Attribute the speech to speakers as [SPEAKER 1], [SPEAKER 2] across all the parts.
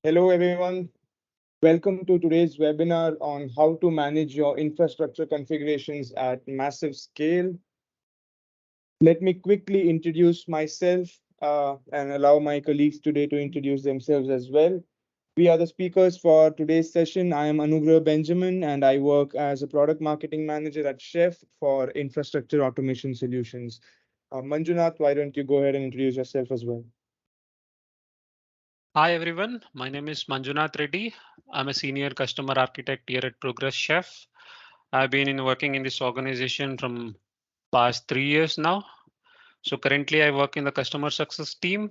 [SPEAKER 1] Hello, everyone. Welcome to today's webinar on how to manage your infrastructure configurations at massive scale. Let me quickly introduce myself and allow my colleagues today to introduce themselves as well. We are the speakers for today's session. I am Anugrah Benjamin, and I work as a product marketing manager at Chef for infrastructure automation solutions. Manjunath, why don't you go ahead and introduce yourself as well?
[SPEAKER 2] Hi everyone, my name is Manjunath Reddy. I'm a senior customer architect here at Progress Chef. I've been working in this organization from past 3 years now. So currently I work in the customer success team.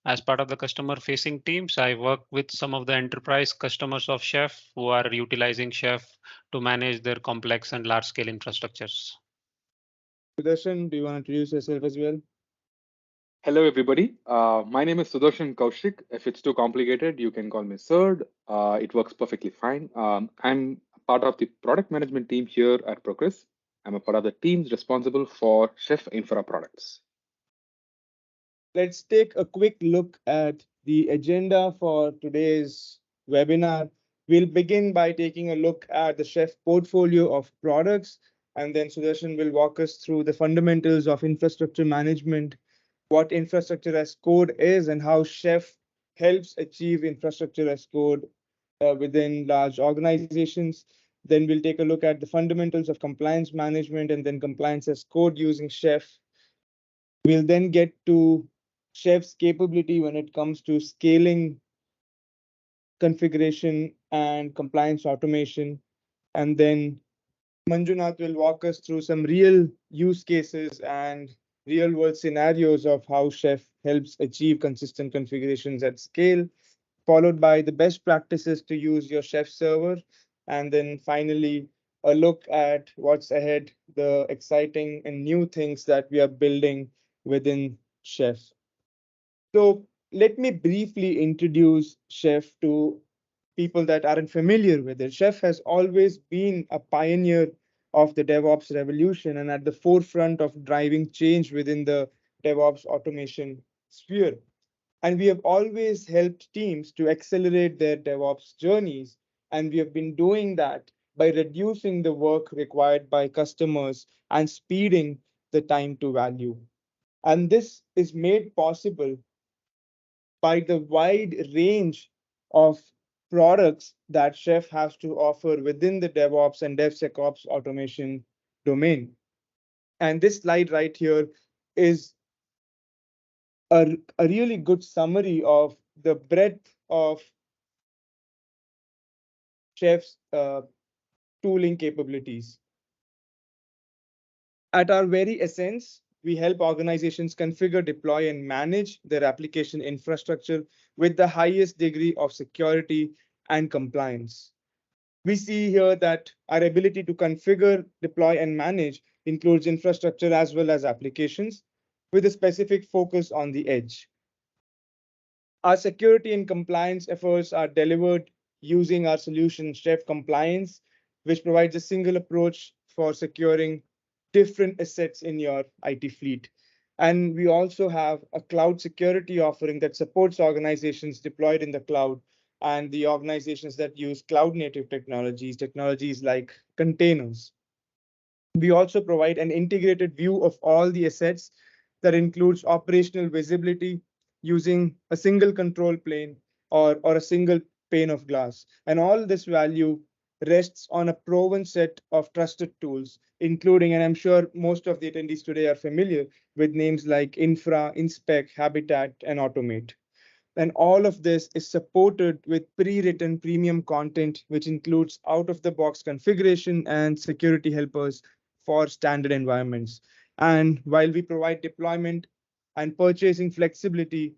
[SPEAKER 2] As part of the customer facing teams, I work with some of the enterprise customers of Chef who are utilizing Chef to manage their complex and large scale infrastructures.
[SPEAKER 1] Sudarshan, do you want to introduce yourself as well?
[SPEAKER 3] Hello, everybody. My name is Sudarshan Kaushik. If it's too complicated, you can call me Sird. It works perfectly fine. I'm part of the product management team here at Progress. I'm a part of the teams responsible for Chef Infra products.
[SPEAKER 1] Let's take a quick look at the agenda for today's webinar. We'll begin by taking a look at the Chef portfolio of products, and then Sudarshan will walk us through the fundamentals of infrastructure management, what infrastructure as code is, and how Chef helps achieve infrastructure as code within large organizations. Then we'll take a look at the fundamentals of compliance management and then compliance as code using Chef. We'll then get to Chef's capability when it comes to scaling, configuration, and compliance automation. And then Manjunath will walk us through some real use cases and real world scenarios of how Chef helps achieve consistent configurations at scale, followed by the best practices to use your Chef server. And then finally, a look at what's ahead, the exciting and new things that we are building within Chef. So let me briefly introduce Chef to people that aren't familiar with it. Chef has always been a pioneer of the DevOps revolution and at the forefront of driving change within the DevOps automation sphere. And we have always helped teams to accelerate their DevOps journeys. And we have been doing that by reducing the work required by customers and speeding the time to value. And this is made possible by the wide range of products that Chef has to offer within the DevOps and DevSecOps automation domain. And this slide right here is a really good summary of the breadth of Chef's tooling capabilities. At our very essence, we help organizations configure, deploy, and manage their application infrastructure with the highest degree of security and compliance. We see here that our ability to configure, deploy, and manage includes infrastructure as well as applications, with a specific focus on the edge. Our security and compliance efforts are delivered using our solution, Chef Compliance, which provides a single approach for securing different assets in your IT fleet. And we also have a cloud security offering that supports organizations deployed in the cloud and the organizations that use cloud native technologies like containers. We also provide an integrated view of all the assets that includes operational visibility using a single control plane or a single pane of glass. And all this value rests on a proven set of trusted tools, including, and I'm sure most of the attendees today are familiar with names like Infra, Inspect, Habitat, and Automate. And all of this is supported with pre-written premium content, which includes out-of-the-box configuration and security helpers for standard environments. And while we provide deployment and purchasing flexibility,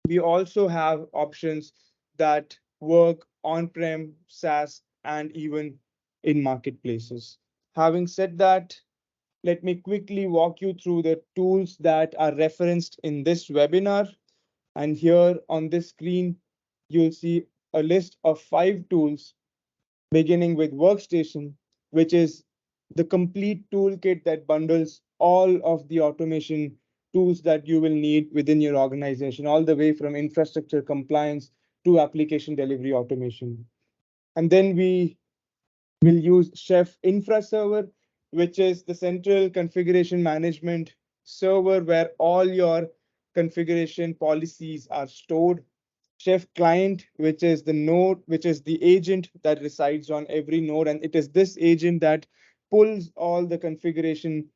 [SPEAKER 1] we also have options that work on-prem, SaaS, and even in marketplaces. Having said that, let me quickly walk you through the tools that are referenced in this webinar. And here on this screen, you'll see a list of 5 tools, beginning with Workstation, which is the complete toolkit that bundles all of the automation tools that you will need within your organization, all the way from infrastructure compliance to application delivery automation. And then we will use Chef Infra Server, which is the central configuration management server where all your configuration policies are stored. Chef Client, which is the node, which is the agent that resides on every node. And it is this agent that pulls all the configuration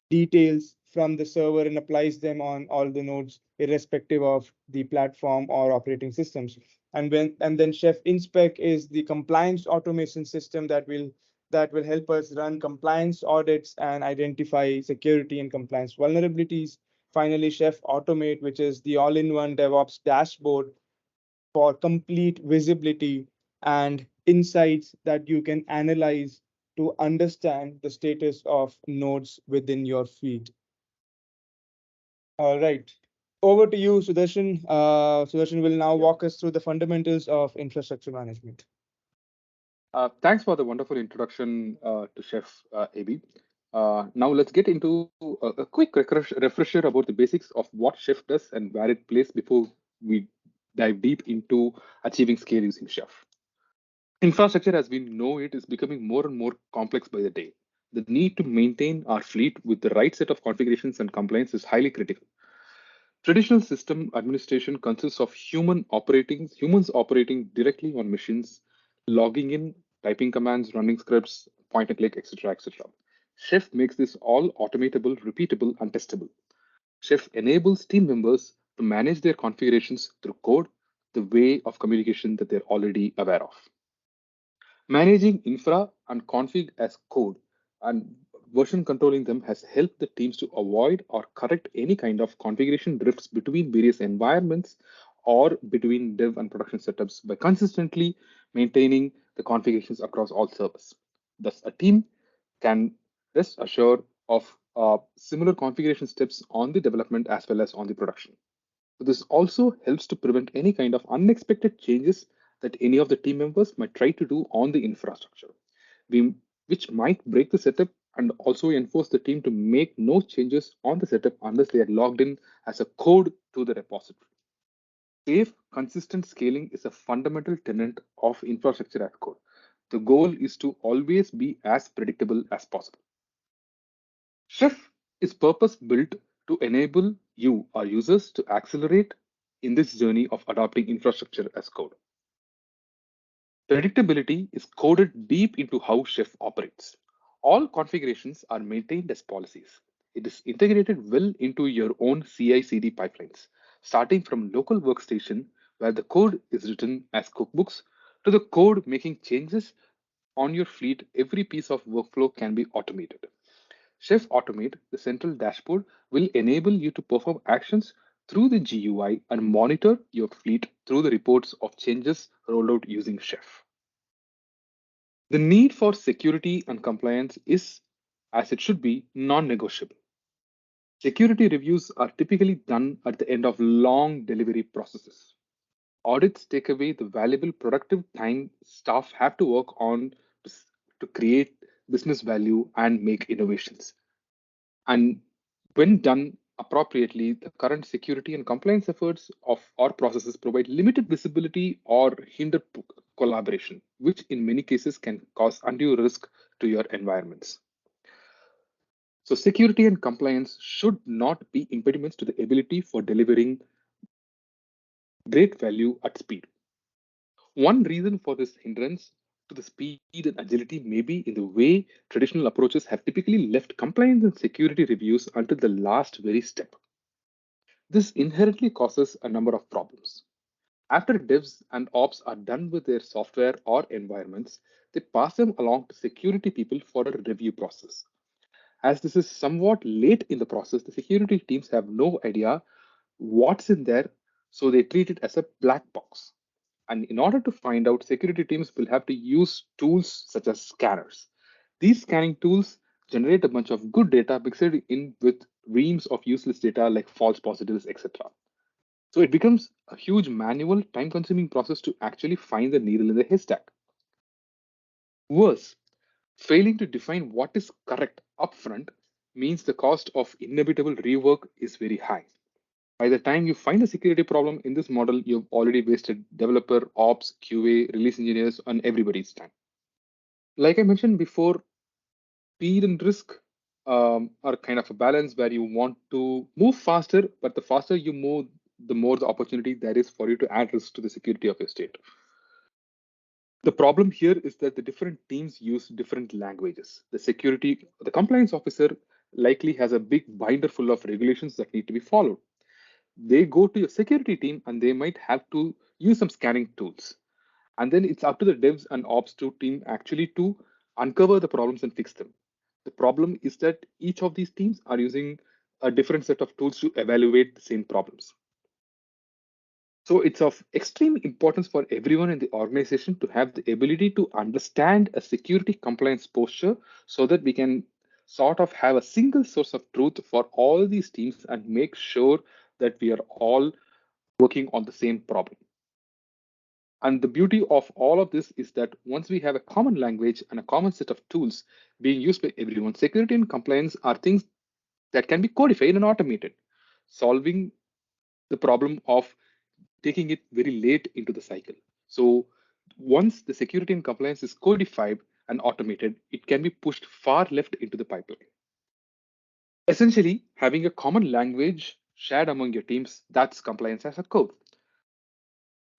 [SPEAKER 1] details from the server and applies them on all the nodes, irrespective of the platform or operating systems. And then Chef Inspect is the compliance automation system that will help us run compliance audits and identify security and compliance vulnerabilities. Finally, Chef Automate, which is the all-in-one DevOps dashboard for complete visibility and insights that you can analyze to understand the status of nodes within your fleet. All right. Over to you, Sudarshan. Sudarshan will now walk us through the fundamentals of infrastructure management.
[SPEAKER 3] Thanks for the wonderful introduction to Chef AB. Now let's get into a quick refresher about the basics of what Chef does and where it plays before we dive deep into achieving scale using Chef. Infrastructure as we know it is becoming more and more complex by the day. The need to maintain our fleet with the right set of configurations and compliance is highly critical. Traditional system administration consists of humans operating directly on machines, logging in, typing commands, running scripts, point and click, etc., etc. Chef makes this all automatable, repeatable, and testable. Chef enables team members to manage their configurations through code, the way of communication that they're already aware of. Managing infra and config as code and version controlling them has helped the teams to avoid or correct any kind of configuration drifts between various environments or between dev and production setups by consistently maintaining the configurations across all servers. Thus, a team can rest assured of similar configuration steps on the development as well as on the production. So this also helps to prevent any kind of unexpected changes that any of the team members might try to do on the infrastructure, which might break the setup and also enforce the team to make no changes on the setup unless they are logged in as a code to the repository. Safe, consistent scaling is a fundamental tenet of infrastructure as code. The goal is to always be as predictable as possible. Chef is purpose built to enable you, our users, to accelerate in this journey of adopting infrastructure as code. Predictability is coded deep into how Chef operates. All configurations are maintained as policies. It is integrated well into your own CI/CD pipelines, starting from local workstation where the code is written as cookbooks to the code making changes on your fleet. Every piece of workflow can be automated. Chef Automate, the central dashboard, will enable you to perform actions through the GUI and monitor your fleet through the reports of changes rolled out using Chef. The need for security and compliance is, as it should be, non-negotiable. Security reviews are typically done at the end of long delivery processes. Audits take away the valuable productive time staff have to work on to create business value and make innovations. And when done appropriately, the current security and compliance efforts of our processes provide limited visibility or hinder collaboration, which in many cases can cause undue risk to your environments. So security and compliance should not be impediments to the ability for delivering great value at speed. One reason for this hindrance to the speed and agility may be in the way traditional approaches have typically left compliance and security reviews until the last very step. This inherently causes a number of problems. After devs and ops are done with their software or environments, they pass them along to security people for a review process. As this is somewhat late in the process, the security teams have no idea what's in there, so they treat it as a black box. And in order to find out, security teams will have to use tools such as scanners. These scanning tools generate a bunch of good data mixed in with reams of useless data like false positives, etc. So it becomes a huge manual, time consuming process to actually find the needle in the haystack. Worse, failing to define what is correct upfront means the cost of inevitable rework is very high. By the time you find a security problem in this model, you've already wasted developer, ops, QA, release engineers, and everybody's time. Like I mentioned before, speed and risk are kind of a balance where you want to move faster, but the faster you move, the more the opportunity there is for you to add risk to the security of your state. The problem here is that the different teams use different languages. The compliance officer likely has a big binder full of regulations that need to be followed. They go to your security team and they might have to use some scanning tools. And then it's up to the devs and ops team actually to uncover the problems and fix them. The problem is that each of these teams are using a different set of tools to evaluate the same problems. So it's of extreme importance for everyone in the organization to have the ability to understand a security compliance posture so that we can sort of have a single source of truth for all these teams and make sure that we are all working on the same problem. And the beauty of all of this is that once we have a common language and a common set of tools being used by everyone, security and compliance are things that can be codified and automated, solving the problem of taking it very late into the cycle. So once the security and compliance is codified and automated, it can be pushed far left into the pipeline. Essentially, having a common language shared among your teams, that's compliance as a code.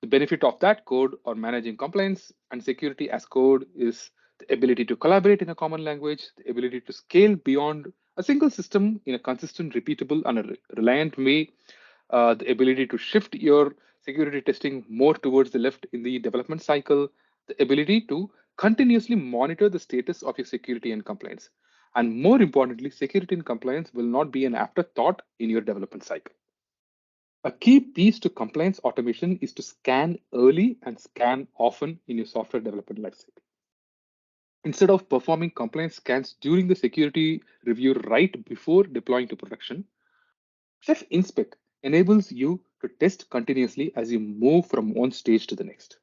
[SPEAKER 3] The benefit of that code or managing compliance and security as code is the ability to collaborate in a common language, the ability to scale beyond a single system in a consistent, repeatable, and a reliant way, the ability to shift your security testing more towards the left in the development cycle, the ability to continuously monitor the status of your security and compliance. And more importantly, security and compliance will not be an afterthought in your development cycle. A key piece to compliance automation is to scan early and scan often in your software development lifecycle. Instead of performing compliance scans during the security review right before deploying to production, Chef Inspect enables you to test continuously as you move from one stage to the next.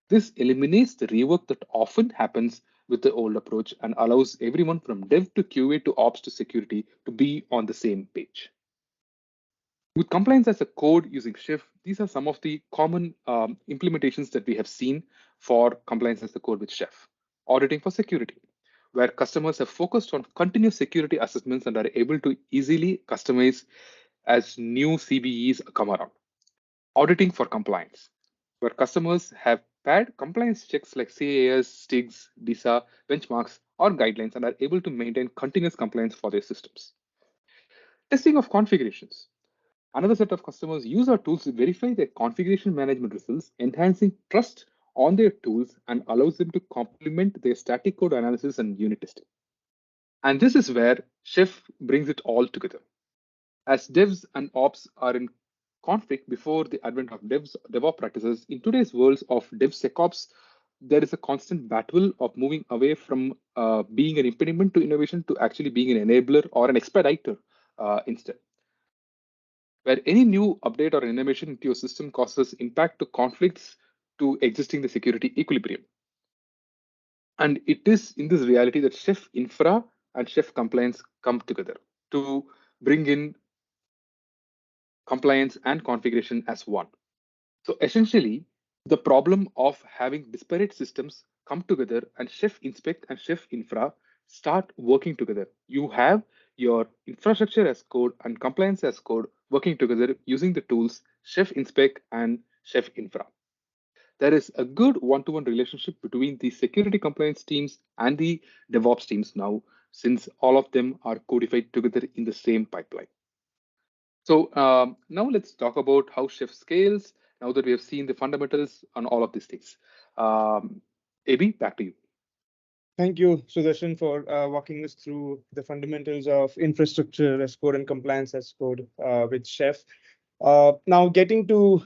[SPEAKER 3] This eliminates the rework that often happens with the old approach and allows everyone from dev to QA to ops to security to be on the same page. With compliance as a code using Chef, these are some of the common implementations that we have seen for compliance as a code with Chef. Auditing for security, where customers have focused on continuous security assessments and are able to easily customize as new CVEs come around. Auditing for compliance, where customers have paired compliance checks like CAS, STIGs, DISA, benchmarks, or guidelines and are able to maintain continuous compliance for their systems. Testing of configurations. Another set of customers use our tools to verify their configuration management results, enhancing trust on their tools and allows them to complement their static code analysis and unit testing. And this is where Chef brings it all together. As devs and ops are in conflict before the advent of DevOps practices, in today's world of DevSecOps, there is a constant battle of moving away from being an impediment to innovation to actually being an enabler or an expediter instead. Where any new update or innovation into your system causes impact to conflicts to existing the security equilibrium. And it is in this reality that Chef Infra and Chef Compliance come together to bring in compliance and configuration as one. So essentially, the problem of having disparate systems come together and Chef Inspect and Chef Infra start working together. You have your infrastructure as code and compliance as code working together using the tools Chef Inspect and Chef Infra. There is a good one-to-one relationship between the security compliance teams and the DevOps teams now, since all of them are codified together in the same pipeline. So now let's talk about how Chef scales, now that we have seen the fundamentals on all of these things. AB, back to you.
[SPEAKER 1] Thank you, Sudarshan, for walking us through the fundamentals of infrastructure as code and compliance as code with Chef. Now getting to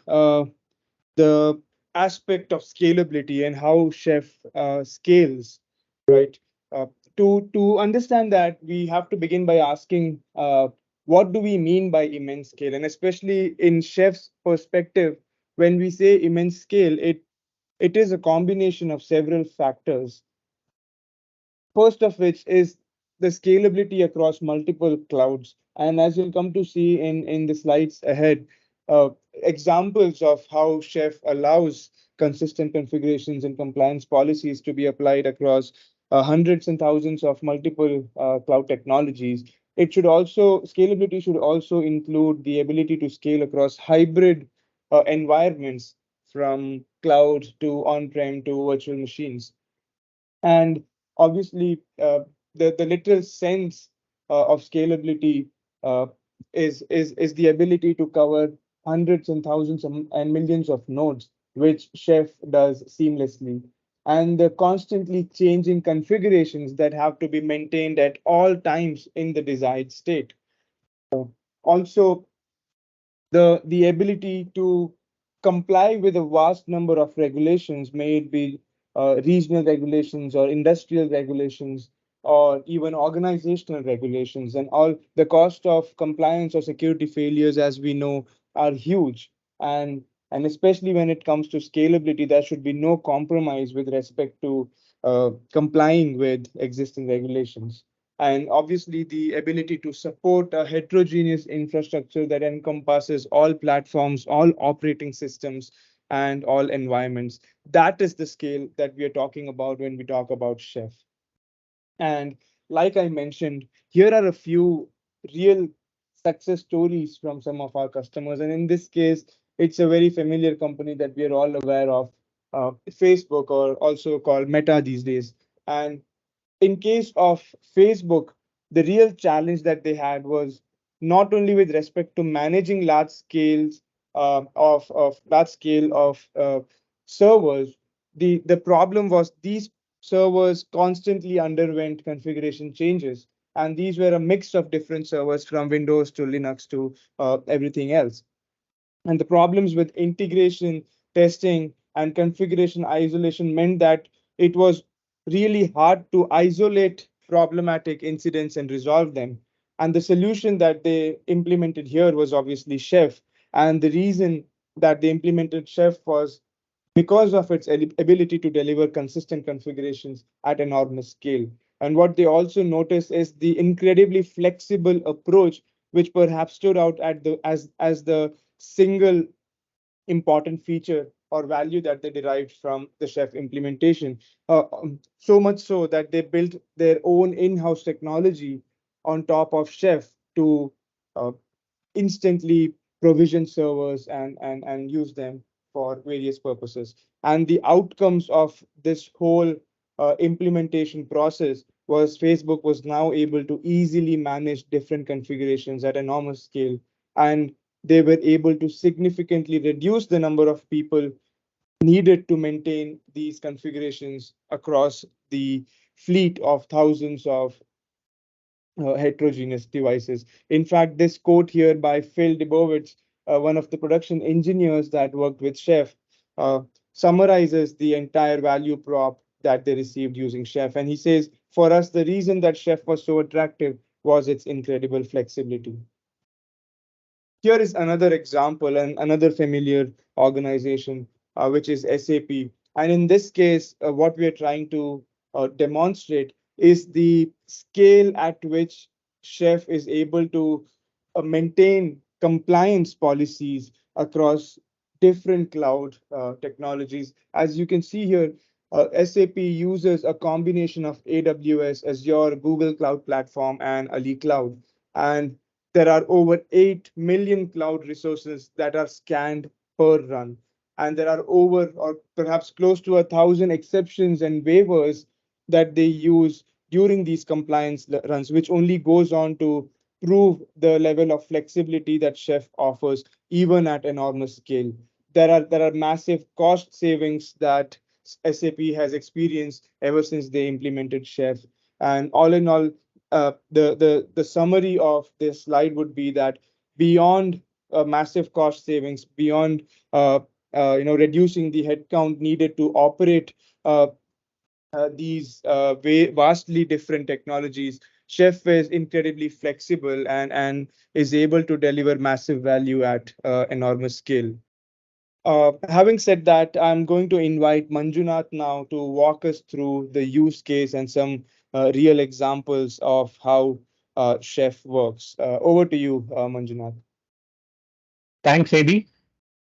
[SPEAKER 1] the aspect of scalability and how Chef scales, right? To understand that, we have to begin by asking what do we mean by immense scale, and especially in Chef's perspective, when we say immense scale, it is a combination of several factors. First of which is the scalability across multiple clouds. And as you'll come to see in the slides ahead, uh, examples of how Chef allows consistent configurations and compliance policies to be applied across hundreds and thousands of multiple cloud technologies. It should also, scalability should also include the ability to scale across hybrid environments from cloud to on-prem to virtual machines. And obviously, the literal sense of scalability uh, is the ability to cover hundreds and thousands and millions of nodes, which Chef does seamlessly, and the constantly changing configurations that have to be maintained at all times in the desired state. Also, the ability to comply with a vast number of regulations, may it be regional regulations or industrial regulations or even organizational regulations, and all the cost of compliance or security failures, as we know, are huge. And especially when it comes to scalability, there should be no compromise with respect to complying with existing regulations. And obviously the ability to support a heterogeneous infrastructure that encompasses all platforms, all operating systems, and all environments. That is the scale that we are talking about when we talk about Chef. And like I mentioned, here are a few real success stories from some of our customers. And in this case, it's a very familiar company that we are all aware of, Facebook, or also called Meta these days. And in case of Facebook, the real challenge that they had was not only with respect to managing large scales of large scale of servers. The problem was these servers constantly underwent configuration changes, and these were a mix of different servers from Windows to Linux to everything else. And the problems with integration, testing, and configuration isolation meant that it was really hard to isolate problematic incidents and resolve them. And the solution that they implemented here was obviously Chef. And the reason that they implemented Chef was because of its ability to deliver consistent configurations at enormous scale. And what they also noticed is the incredibly flexible approach, which perhaps stood out as the single important feature or value that they derived from the Chef implementation. So much so that they built their own in-house technology on top of Chef to uh, instantly provision servers and use them for various purposes. And the outcomes of this whole implementation process was Facebook was now able to easily manage different configurations at enormous scale. And they were able to significantly reduce the number of people needed to maintain these configurations across the fleet of thousands of heterogeneous devices. In fact, this quote here by Phil Debowitz, one of the production engineers that worked with Chef, uh, summarizes the entire value prop that they received using Chef. And he says, for us, the reason that Chef was so attractive was its incredible flexibility. Here is another example and another familiar organization, which is SAP. And in this case, what we are trying to demonstrate is the scale at which Chef is able to maintain compliance policies across different cloud technologies. As you can see here, SAP uses a combination of AWS, Azure, Google Cloud Platform, and Ali Cloud. And there are over 8 million cloud resources that are scanned per run. And there are over or perhaps close to 1,000 exceptions and waivers that they use during these compliance runs, which only goes on to prove the level of flexibility that Chef offers, even at enormous scale. There are massive cost savings that SAP has experienced ever since they implemented Chef. And all in all, the summary of this slide would be that beyond massive cost savings, beyond reducing the headcount needed to operate these vastly different technologies, Chef is incredibly flexible and is able to deliver massive value at enormous scale. Having said that, I'm going to invite Manjunath now to walk us through the use case and some real examples of how Chef works. Over to you, Manjunath.
[SPEAKER 2] Thanks, Adi.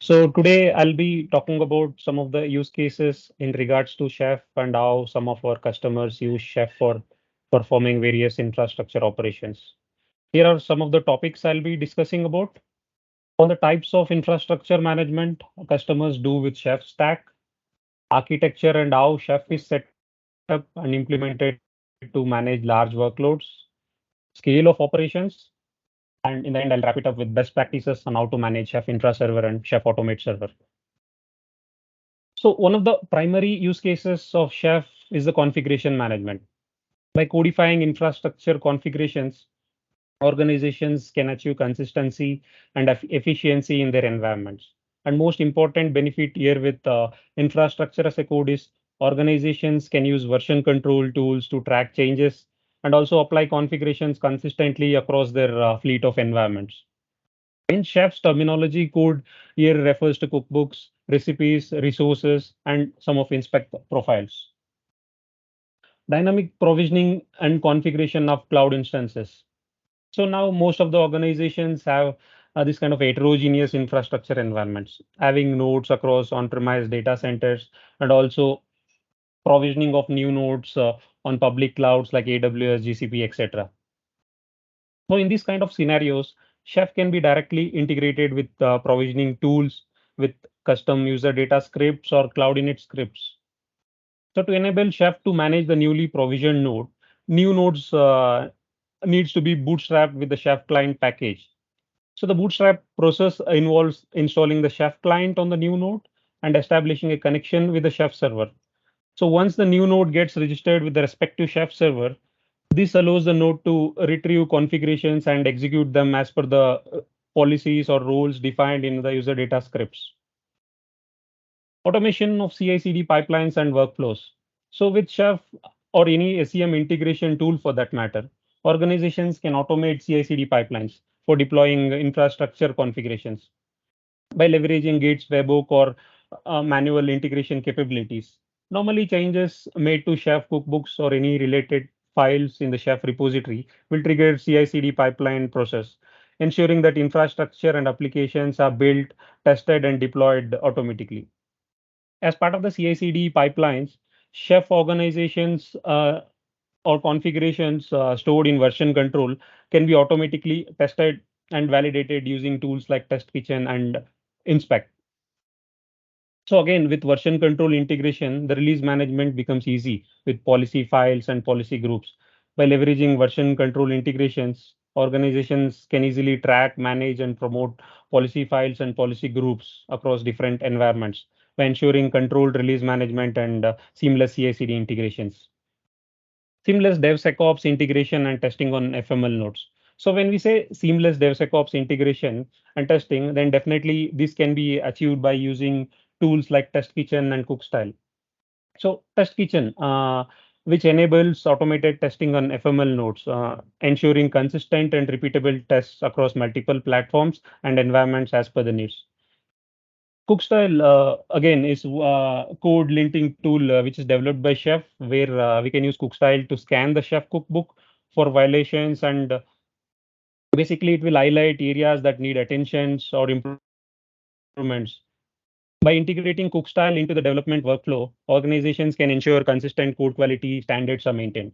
[SPEAKER 2] So today I'll be talking about some of the use cases in regards to Chef and how some of our customers use Chef for performing various infrastructure operations. Here are some of the topics I'll be discussing about. On the types of infrastructure management customers do with Chef Stack, architecture and how Chef is set up and implemented to manage large workloads, scale of operations, and in the end, I'll wrap it up with best practices on how to manage Chef Intra Server and Chef Automate Server. So one of the primary use cases of Chef is the configuration management. By codifying infrastructure configurations, organizations can achieve consistency and efficiency in their environments. And most important benefit here with infrastructure as a code is organizations can use version control tools to track changes and also apply configurations consistently across their fleet of environments. In Chef's terminology, code here refers to cookbooks, recipes, resources, and some of inspect profiles. Dynamic provisioning and configuration of cloud instances. So now most of the organizations have this kind of heterogeneous infrastructure environments, having nodes across on-premise data centers and also provisioning of new nodes on public clouds like AWS, GCP, etc. So in these kind of scenarios, Chef can be directly integrated with provisioning tools with custom user data scripts or cloud init scripts. So to enable Chef to manage the newly provisioned node, new nodes needs to be bootstrapped with the Chef client package. So the bootstrap process involves installing the Chef client on the new node and establishing a connection with the Chef server. So once the new node gets registered with the respective Chef server, this allows the node to retrieve configurations and execute them as per the policies or rules defined in the user data scripts. Automation of CI/CD pipelines and workflows. So with Chef or any SEM integration tool for that matter, organizations can automate CI/CD pipelines for deploying infrastructure configurations by leveraging Gates webhook or manual integration capabilities. Normally, changes made to Chef cookbooks or any related files in the Chef repository will trigger CI/CD pipeline process, ensuring that infrastructure and applications are built, tested, and deployed automatically. As part of the CI/CD pipelines, Chef organizations or configurations stored in version control can be automatically tested and validated using tools like Test Kitchen and Inspect. So again, with version control integration, the release management becomes easy with policy files and policy groups. By leveraging version control integrations, organizations can easily track, manage, and promote policy files and policy groups across different environments by ensuring controlled release management and seamless CI/CD integrations. Seamless DevSecOps integration and testing on FML nodes. So when we say seamless DevSecOps integration and testing, then definitely this can be achieved by using tools like Test Kitchen and Cookstyle. So Test Kitchen, which enables automated testing on FML nodes, ensuring consistent and repeatable tests across multiple platforms and environments as per the needs. Cookstyle again is code linting tool which is developed by Chef, where we can use Cookstyle to scan the Chef cookbook for violations, and basically it will highlight areas that need attentions or improvements. By integrating Cookstyle into the development workflow, organizations can ensure consistent code quality standards are maintained.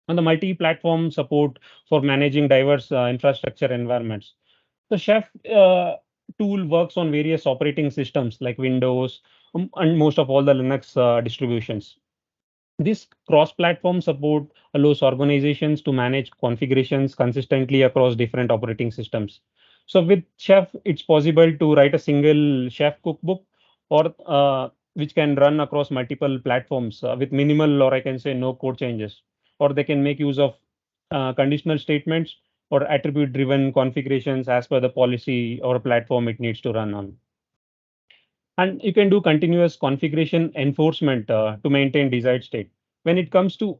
[SPEAKER 2] On the multi-platform support for managing diverse infrastructure environments. The Chef tool works on various operating systems like Windows and most of all the Linux distributions. This cross-platform support allows organizations to manage configurations consistently across different operating systems. So with Chef, it's possible to write a single Chef cookbook or which can run across multiple platforms with minimal or I can say no code changes. Or they can make use of conditional statements or attribute-driven configurations as per the policy or platform it needs to run on. And you can do continuous configuration enforcement to maintain desired state. When it comes to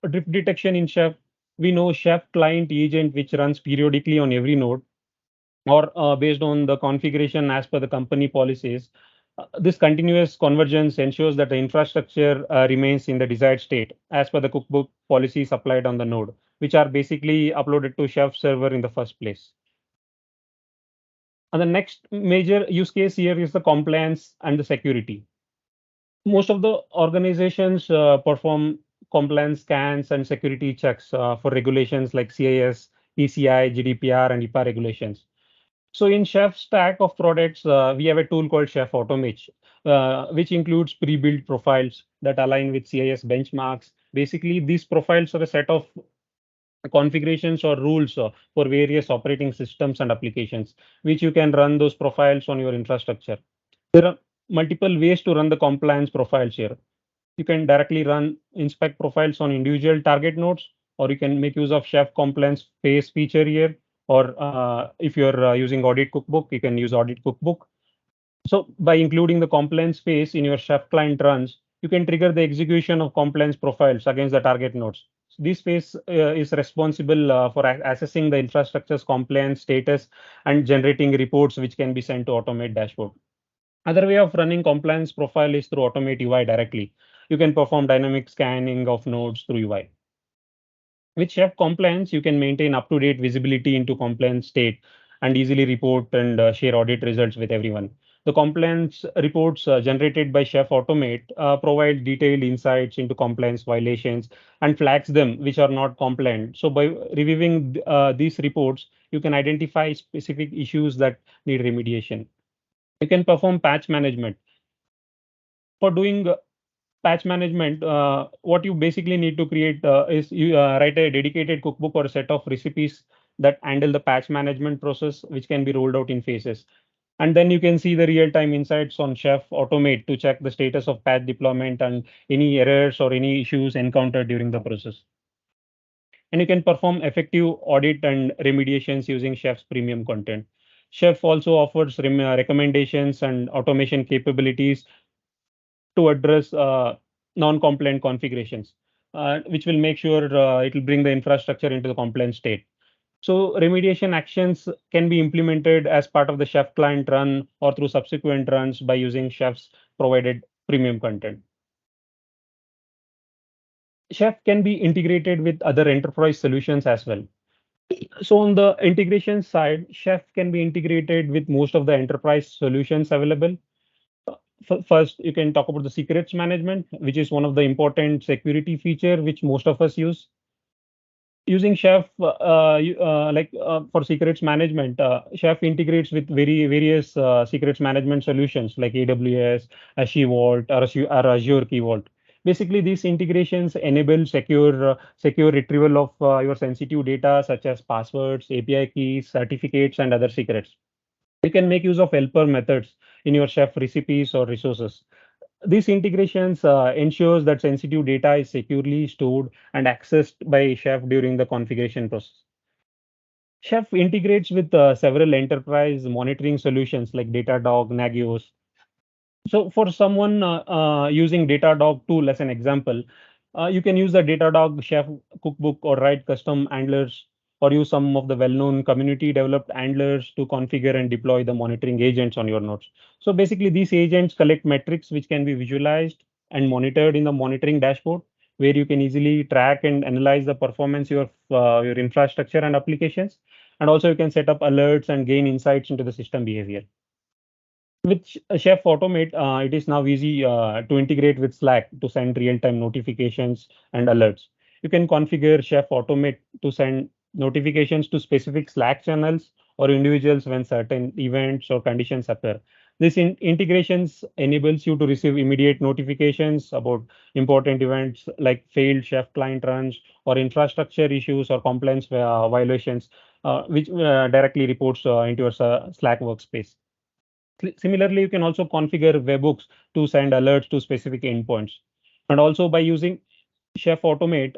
[SPEAKER 2] drift detection in Chef, we know Chef client agent, which runs periodically on every node or based on the configuration as per the company policies. This continuous convergence ensures that the infrastructure remains in the desired state as per the cookbook policies applied on the node.
[SPEAKER 4] which are basically uploaded to Chef server in the first place. And the next major use case here is the compliance and the security. Most of the organizations perform compliance scans and security checks for regulations like CIS, PCI, GDPR, and HIPAA regulations. So in Chef stack of products, we have a tool called Chef Automate, which includes pre-built profiles that align with CIS benchmarks. Basically, these profiles are a set of configurations or rules for various operating systems and applications, which you can run those profiles on your infrastructure. There are multiple ways to run the compliance profiles here. You can directly run inspect profiles on individual target nodes, or you can make use of Chef compliance phase feature here. Or if you're using Audit Cookbook, you can use Audit Cookbook. So by including the compliance phase in your Chef client runs, you can trigger the execution of compliance profiles against the target nodes. So this phase is responsible for assessing the infrastructure's compliance status and generating reports which can be sent to Automate dashboard. Other way of running compliance profile is through Automate UI directly. You can perform dynamic scanning of nodes through UI. With Chef compliance, you can maintain up-to-date visibility into compliance state and easily report and share audit results with everyone. The compliance reports generated by Chef Automate provide detailed insights into compliance violations and flags them which are not compliant. So by reviewing these reports, you can identify specific issues that need remediation. You can perform patch management. For doing patch management, what you basically need to create is you write a dedicated cookbook or a set of recipes that handle the patch management process, which can be rolled out in phases. And then you can see the real-time insights on Chef Automate to check the status of patch deployment and any errors or any issues encountered during the process. And you can perform effective audit and remediations using Chef's premium content. Chef also offers recommendations and automation capabilities to address non-compliant configurations, which will make sure it will bring the infrastructure into the compliant state. So remediation actions can be implemented as part of the Chef client run or through subsequent runs by using Chef's provided premium content. Chef can be integrated with other enterprise solutions as well. So on the integration side, Chef can be integrated with most of the enterprise solutions available. First, you can talk about the secrets management, which is one of the important security feature which most of us use. Using Chef, for secrets management, Chef integrates with various secrets management solutions like AWS, Azure Vault, or Azure Key Vault. Basically, these integrations enable secure retrieval of your sensitive data such as passwords, API keys, certificates, and other secrets. You can make use of helper methods in your Chef recipes or resources. These integrations ensures that sensitive data is securely stored and accessed by Chef during the configuration process. Chef integrates with several enterprise monitoring solutions like Datadog, Nagios. So for someone using Datadog tool as an example, you can use the Datadog Chef cookbook or write custom handlers or use some of the well-known community developed handlers to configure and deploy the monitoring agents on your nodes. So basically these agents collect metrics which can be visualized and monitored in the monitoring dashboard, where you can easily track and analyze the performance of your infrastructure and applications. And also you can set up alerts and gain insights into the system behavior. With Chef Automate, it is now easy to integrate with Slack to send real-time notifications and alerts. You can configure Chef Automate to send notifications to specific Slack channels or individuals when certain events or conditions occur. This integrations enables you to receive immediate notifications about important events like failed Chef client runs or infrastructure issues or compliance violations, which directly reports into your Slack workspace. Similarly, you can also configure webhooks to send alerts to specific endpoints. And also by using Chef Automate,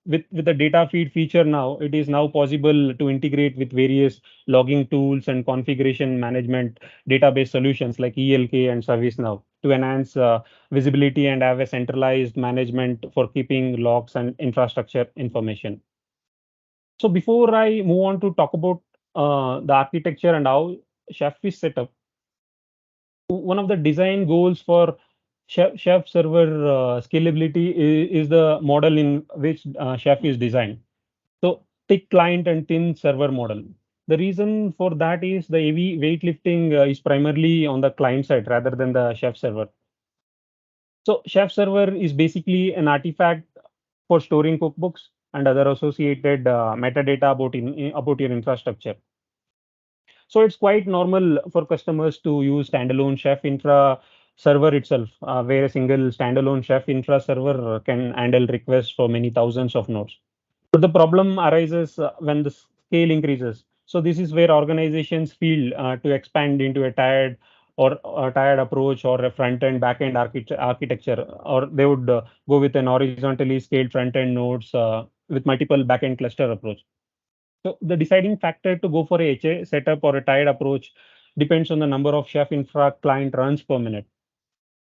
[SPEAKER 4] with the data feed feature now, it is now possible to integrate with various logging tools and configuration management database solutions like ELK and ServiceNow to enhance visibility and have a centralized management for keeping logs and infrastructure information. So before I move on to talk about the architecture and how Chef is set up, one of the design goals for Chef server scalability is the model in which Chef is designed. So thick client and thin server model. The reason for that is the heavy weightlifting is primarily on the client side rather than the Chef server. So Chef server is basically an artifact for storing cookbooks and other associated metadata about your infrastructure. So it's quite normal for customers to use standalone Chef infra server itself, where a single standalone Chef infra server can handle requests for many thousands of nodes. But the problem arises when the scale increases. So this is where organizations feel to expand into a tired approach or a front-end back-end architecture, or they would go with an horizontally scaled front-end nodes with multiple back-end cluster approach. So the deciding factor to go for a HA setup or a tied approach depends on the number of Chef infra client runs per minute.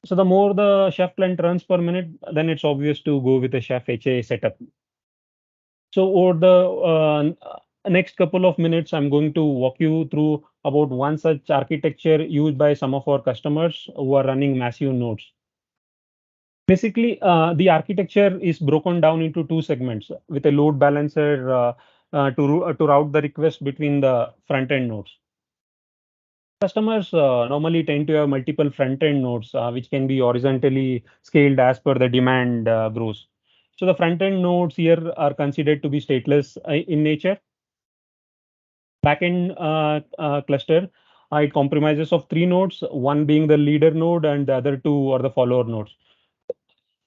[SPEAKER 4] So the more the Chef client runs per minute, then it's obvious to go with a Chef HA setup. So over the next couple of minutes, I'm going to walk you through about one such architecture used by some of our customers who are running massive nodes. Basically, the architecture is broken down into two segments with a load balancer to route the request between the front-end nodes. Customers normally tend to have multiple front-end nodes, which can be horizontally scaled as per the demand grows. So the front-end nodes here are considered to be stateless in nature. Backend cluster, it comprises of three nodes, one being the leader node and the other two are the follower nodes.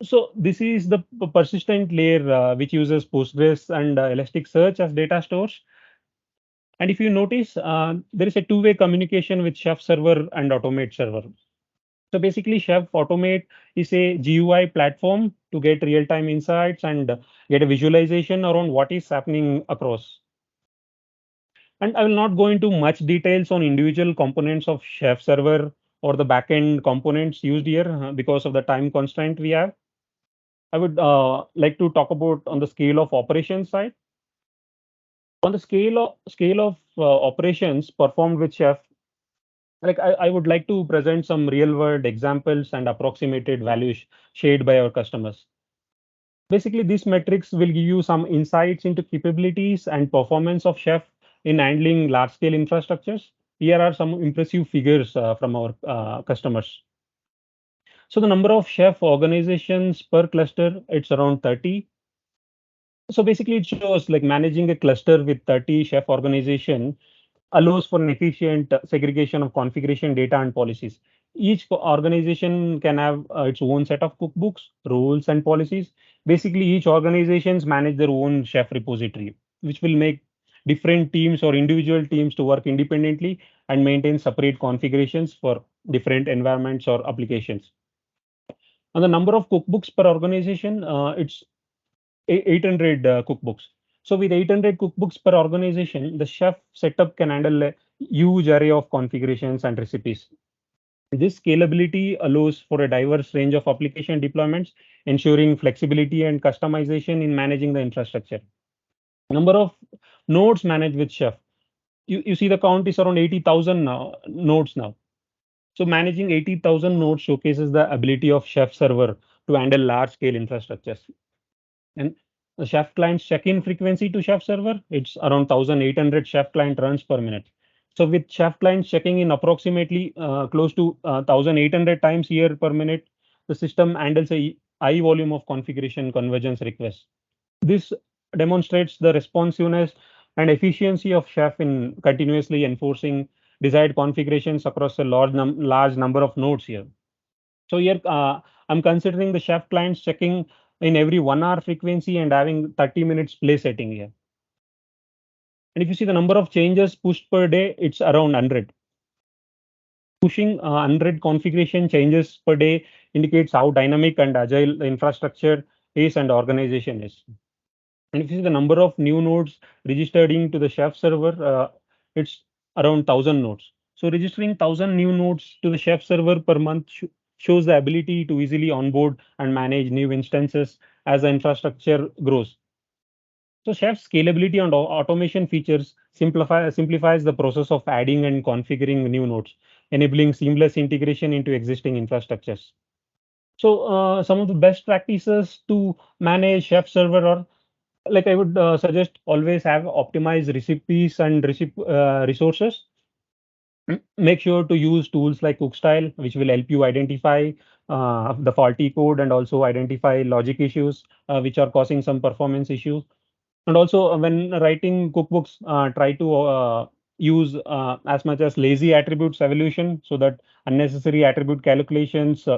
[SPEAKER 4] So this is the persistent layer which uses Postgres and Elasticsearch as data stores. And if you notice, there is a two-way communication with Chef server and Automate server. So basically, Chef Automate is a GUI platform to get real-time insights and get a visualization around what is happening across. And I will not go into much details on individual components of Chef server or the backend components used here because of the time constraint we have. I would like to talk about on the scale of operations side. On the scale of operations performed with Chef, like I would like to present some real world examples and approximated values shared by our customers. Basically, these metrics will give you some insights into capabilities and performance of Chef in handling large scale infrastructures. Here are some impressive figures from our customers. So the number of Chef organizations per cluster, it's around 30. So basically, it shows like managing a cluster with 30 Chef organization allows for an efficient segregation of configuration data and policies. Each organization can have its own set of cookbooks, rules, and policies. Basically, each organizations manage their own Chef repository, which will make different teams or individual teams to work independently and maintain separate configurations for different environments or applications. And the number of cookbooks per organization, it's 800 cookbooks. So with 800 cookbooks per organization, the Chef setup can handle a huge array of configurations and recipes. This scalability allows for a diverse range of application deployments, ensuring flexibility and customization in managing the infrastructure. Number of nodes managed with Chef. You see the count is around 80,000 nodes now. So managing 80,000 nodes showcases the ability of Chef server to handle large scale infrastructures. And the Chef client's check-in frequency to Chef server, it's around 1,800 Chef client runs per minute. So with Chef clients checking in approximately close to 1,800 times here per minute, the system handles a high volume of configuration convergence requests. This demonstrates the responsiveness and efficiency of Chef in continuously enforcing desired configurations across a large number of nodes here. So here I'm considering the Chef clients checking in every 1 hour frequency and having 30 minutes play setting here. And if you see the number of changes pushed per day, it's around 100. Pushing 100 configuration changes per day indicates how dynamic and agile the infrastructure is and organization is. And if you see the number of new nodes registered into the Chef server, it's around 1,000 nodes. So registering 1,000 new nodes to the Chef server per month shows the ability to easily onboard and manage new instances as the infrastructure grows. So Chef scalability and automation features simplifies the process of adding and configuring new nodes, enabling seamless integration into existing infrastructures. So some of the best practices to manage Chef server are like I would suggest always have optimized recipes and resources. Make sure to use tools like cookstyle, which will help you identify the faulty code and also identify logic issues which are causing some performance issues. And also, when writing cookbooks, try to use as much as lazy attributes evaluation so that unnecessary attribute calculations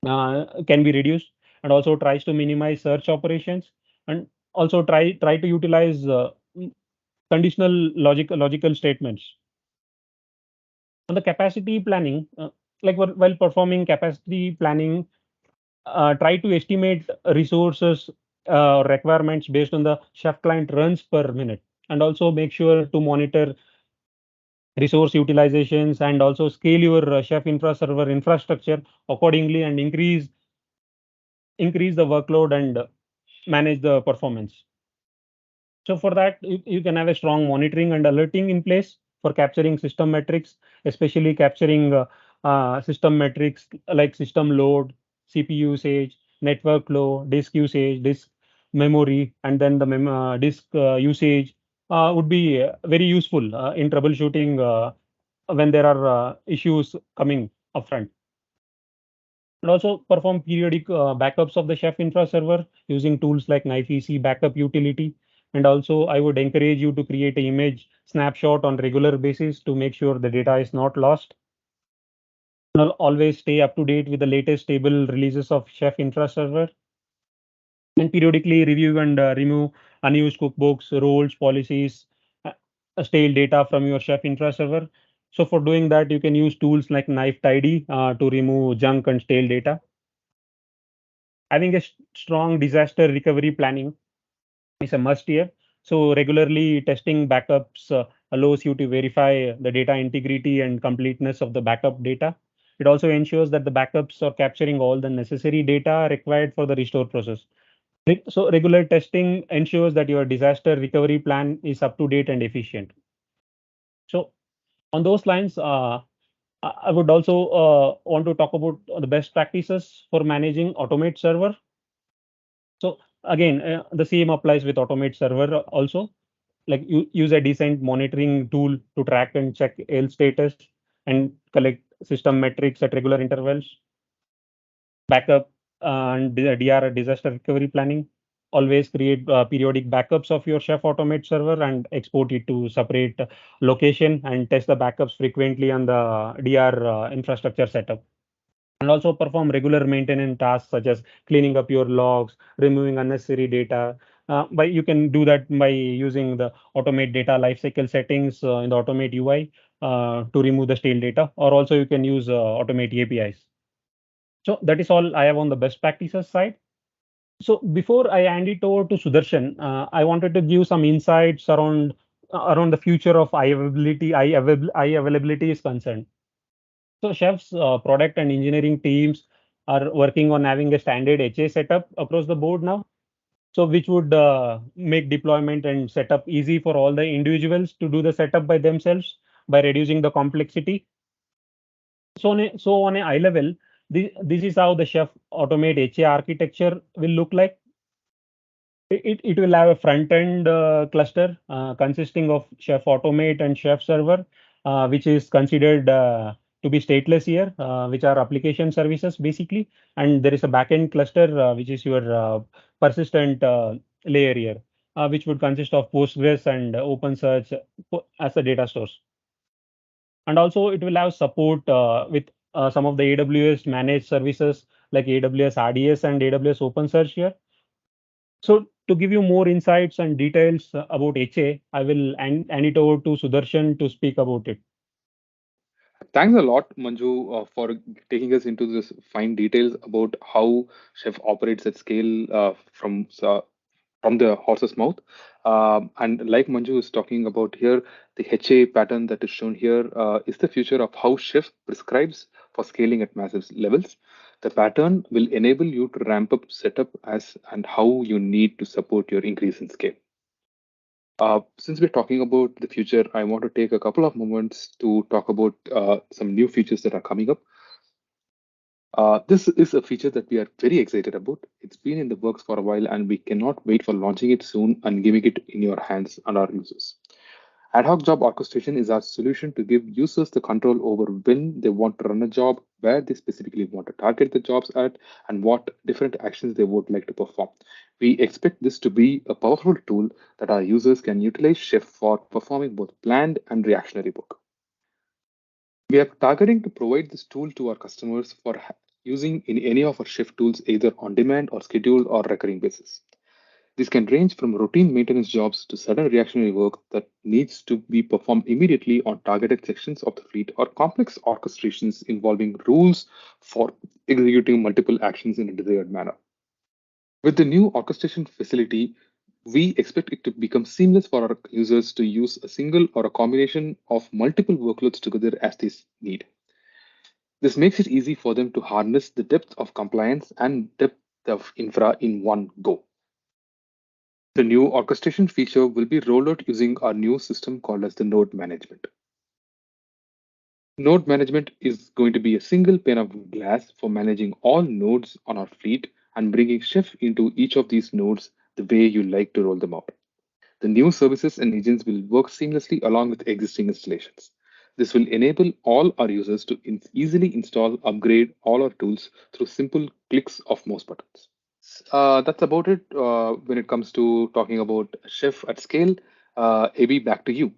[SPEAKER 4] can be reduced, and also tries to minimize search operations, and also try to utilize conditional logical statements. On the capacity planning, while performing capacity planning, try to estimate resources requirements based on the chef client runs per minute, and also make sure to monitor resource utilizations and also scale your chef server infrastructure accordingly and increase the workload and manage the performance. So for that, you can have a strong monitoring and alerting in place for capturing system metrics, especially capturing system metrics like system load, CPU usage, network flow, disk usage, disk memory, and then the disk usage would be very useful in troubleshooting when there are issues coming upfront. And also perform periodic backups of the chef infra server using tools like KnifeEC backup utility. And also, I would encourage you to create an image snapshot on regular basis to make sure the data is not lost. Always stay up to date with the latest stable releases of chef infra server, and periodically review and remove unused cookbooks, roles, policies, stale data from your chef infra server. So for doing that, you can use tools like Knife Tidy to remove junk and stale data. Having a strong disaster recovery planning is a must here. So regularly testing backups allows you to verify the data integrity and completeness of the backup data. It also ensures that the backups are capturing all the necessary data required for the restore process. So regular testing ensures that your disaster recovery plan is up to date and efficient. So on those lines, I would also want to talk about the best practices for managing automate server. So again, the same applies with automate server also. Like you use a decent monitoring tool to track and check L status and collect system metrics at regular intervals. Backup and DR disaster recovery planning. Always create periodic backups of your Chef Automate server and export it to separate location and test the backups frequently on the DR infrastructure setup. And also perform regular maintenance tasks such as cleaning up your logs, removing unnecessary data. But you can do that by using the automate data lifecycle settings in the automate UI to remove the stale data, or also you can use automate APIs. So that is all I have on the best practices side. So before I hand it over to Sudarshan, I wanted to give some insights around the future of eye availability is concerned. So chefs, product and engineering teams are working on having a standard HA setup across the board now. So which would make deployment and setup easy for all the individuals to do the setup by themselves by reducing the complexity. So on a eye level, this is how the chef automate HA architecture will look like. It will have a front end cluster consisting of Chef Automate and Chef Server, which is considered to be stateless here, which are application services basically. And there is a backend cluster, which is your persistent layer here, which would consist of Postgres and OpenSearch as the data source. And also it will have support with some of the AWS managed services like AWS RDS and AWS OpenSearch here. So to give you more insights and details about HA, I will hand it over to Sudarshan to speak about it.
[SPEAKER 3] Thanks a lot, Manju, for taking us into this fine details about how Chef operates at scale from the horse's mouth. And like Manju is talking about here, the HA pattern that is shown here is the future of how Chef prescribes for scaling at massive levels. The pattern will enable you to ramp up setup as and how you need to support your increase in scale. Since we're talking about the future, I want to take a couple of moments to talk about some new features that are coming up. This is a feature that we are very excited about. It's been in the works for a while, and we cannot wait for launching it soon and giving it in your hands and our users. Ad hoc job orchestration is our solution to give users the control over when they want to run a job, where they specifically want to target the jobs at, and what different actions they would like to perform. We expect this to be a powerful tool that our users can utilize Chef for performing both planned and reactionary work. We are targeting to provide this tool to our customers for using in any of our Chef tools, either on demand or scheduled or recurring basis. This can range from routine maintenance jobs to sudden reactionary work that needs to be performed immediately on targeted sections of the fleet, or complex orchestrations involving rules for executing multiple actions in a desired manner. With the new orchestration facility, we expect it to become seamless for our users to use a single or a combination of multiple workloads together as they need. This makes it easy for them to harness the depth of compliance and depth of infra in one go. The new orchestration feature will be rolled out using our new system called as the node management. Node management is going to be a single pane of glass for managing all nodes on our fleet and bringing Chef into each of these nodes the way you like to roll them out. The new services and agents will work seamlessly along with existing installations. This will enable all our users to easily install, upgrade all our tools through simple clicks of mouse buttons. That's about it when it comes to talking about Chef at scale. AB, back to you.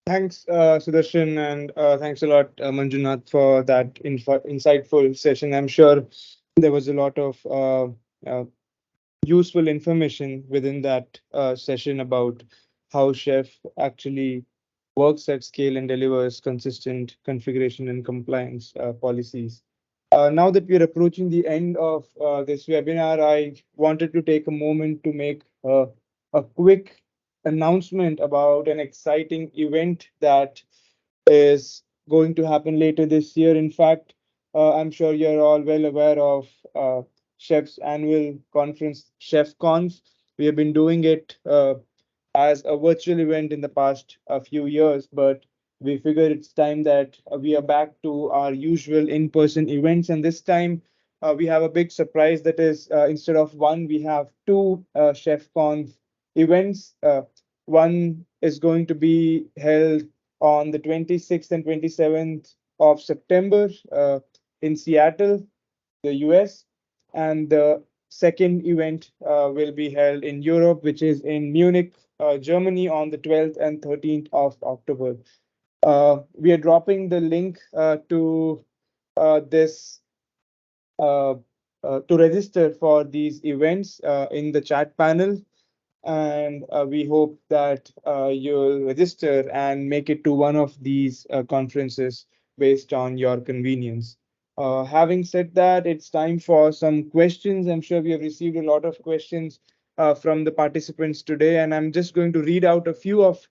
[SPEAKER 1] Thanks, Sudarshan, and thanks a lot, Manjunath, for that insightful session. I'm sure there was a lot of uh, useful information within that session about how Chef actually works at scale and delivers consistent configuration and compliance policies. Now that we're approaching the end of this webinar, I wanted to take a moment to make a quick announcement about an exciting event that is going to happen later this year. In fact, I'm sure you're all well aware of Chef's annual conference, ChefConf. We have been doing it as a virtual event in the past few years, but we figured it's time that we are back to our usual in-person events. And this time we have a big surprise that is instead of one, we have two ChefConf events. One is going to be held on the 26th and 27th of September in Seattle, the US, and the second event will be held in Europe, which is in Munich, Germany, on the 12th and 13th of October. We are dropping the link to this to register for these events in the chat panel, and we hope that you'll register and make it to one of these conferences based on your convenience. Having said that, it's time for some questions. I'm sure we have received a lot of questions from the participants today, and I'm just going to read out a few of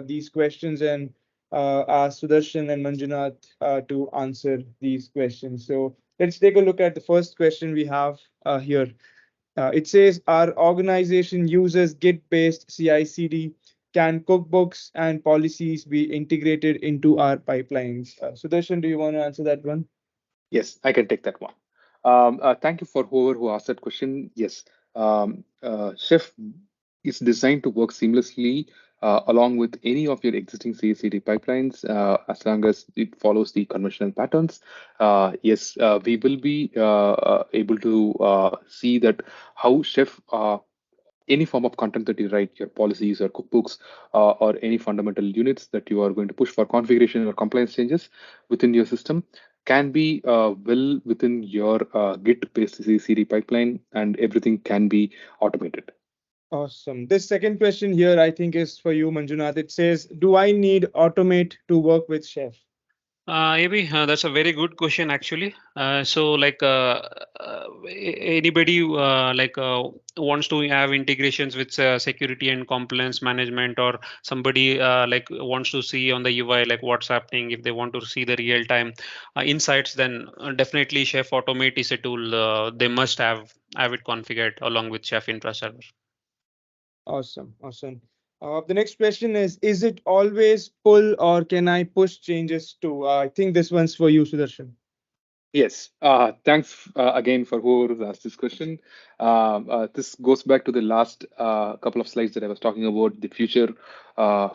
[SPEAKER 1] these questions and ask Sudarshan and Manjunath to answer these questions. So let's take a look at the first question we have here. It says our organization uses Git-based CI/CD. Can cookbooks and policies be integrated into our pipelines? Sudarshan, do you want to answer that one?
[SPEAKER 3] Yes, I can take that one. Thank you for whoever who asked that question. Yes, Chef is designed to work seamlessly along with any of your existing CI/CD pipelines as long as it follows the conventional patterns. Yes, we will be able to see that how Chef any form of content that you write, your policies or cookbooks, or any fundamental units that you are going to push for configuration or compliance changes within your system can be well within your Git-based CI/CD pipeline, and everything can be automated.
[SPEAKER 1] Awesome. This second question here, I think, is for you, Manjunath. It says, do I need Automate to work with Chef?
[SPEAKER 2] Maybe that's a very good question actually. So like anybody wants to have integrations with security and compliance management, or somebody like wants to see on the UI like what's happening, if they want to see the real time insights, then definitely Chef Automate is a tool they must have it configured along with Chef Infra Server.
[SPEAKER 1] Awesome. Awesome. The next question is it always pull or can I push changes too? I think this one's for you, Sudarshan.
[SPEAKER 3] Yes, thanks again for whoever asked this question. This goes back to the last couple of slides that I was talking about, the future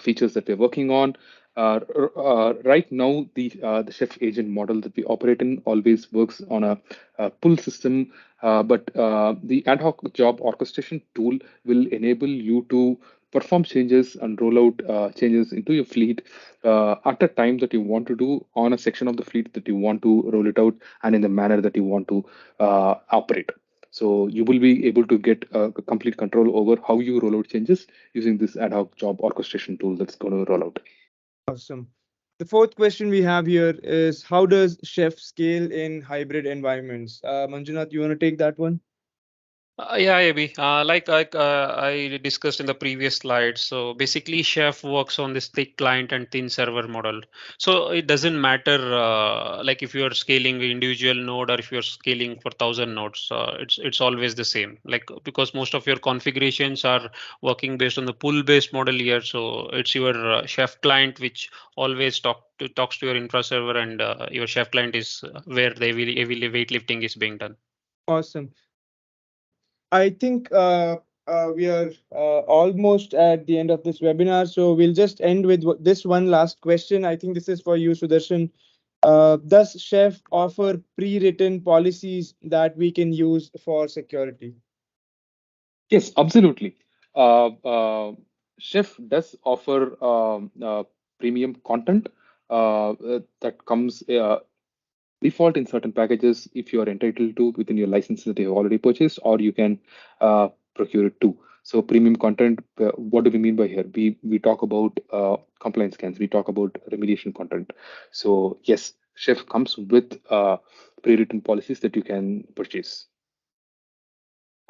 [SPEAKER 3] features that we're working on. Right now, the Chef agent model that we operate in always works on a pull system, but the ad hoc job orchestration tool will enable you to perform changes and roll out changes into your fleet at a time that you want to do on a section of the fleet that you want to roll it out and in the manner that you want to operate. So you will be able to get complete control over how you roll out changes using this ad hoc job orchestration tool that's going to roll out.
[SPEAKER 1] Awesome. The fourth question we have here is, how does Chef scale in hybrid environments? Manjunath, you want to take that one?
[SPEAKER 2] Yeah, Abhi. I discussed in the previous slide. So basically, Chef works on this thick client and thin server model. So it doesn't matter like if you are scaling an individual node or if you're scaling for 1,000 nodes. It's always the same. Like because most of your configurations are working based on the pull-based model here. So it's your Chef client which always talks to your infra server, and your Chef client is where the heavy weightlifting is being done.
[SPEAKER 1] Awesome. I think we are almost at the end of this webinar, so we'll just end with this one last question. I think this is for you, Sudarshan. Does Chef offer pre-written policies that we can use for security?
[SPEAKER 3] Yes, absolutely. Chef does offer premium content that comes default in certain packages if you are entitled to within your license that you have already purchased, or you can procure it too. So premium content, what do we mean by here? We talk about compliance scans, we talk about remediation content. So yes, Chef comes with pre-written policies that you can purchase.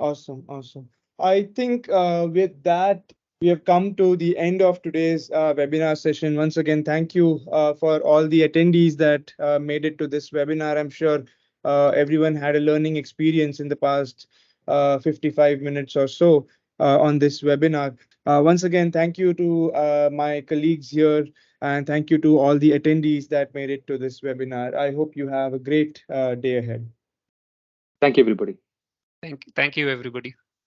[SPEAKER 1] Awesome, awesome. I think with that, we have come to the end of today's webinar session. Once again, thank you for all the attendees that made it to this webinar. I'm sure everyone had a learning experience in the past 55 minutes or so on this webinar. Once again, thank you to my colleagues here, and thank you to all the attendees that made it to this webinar. I hope you have a great day ahead.
[SPEAKER 3] Thank you, everybody.
[SPEAKER 2] Thank you, everybody.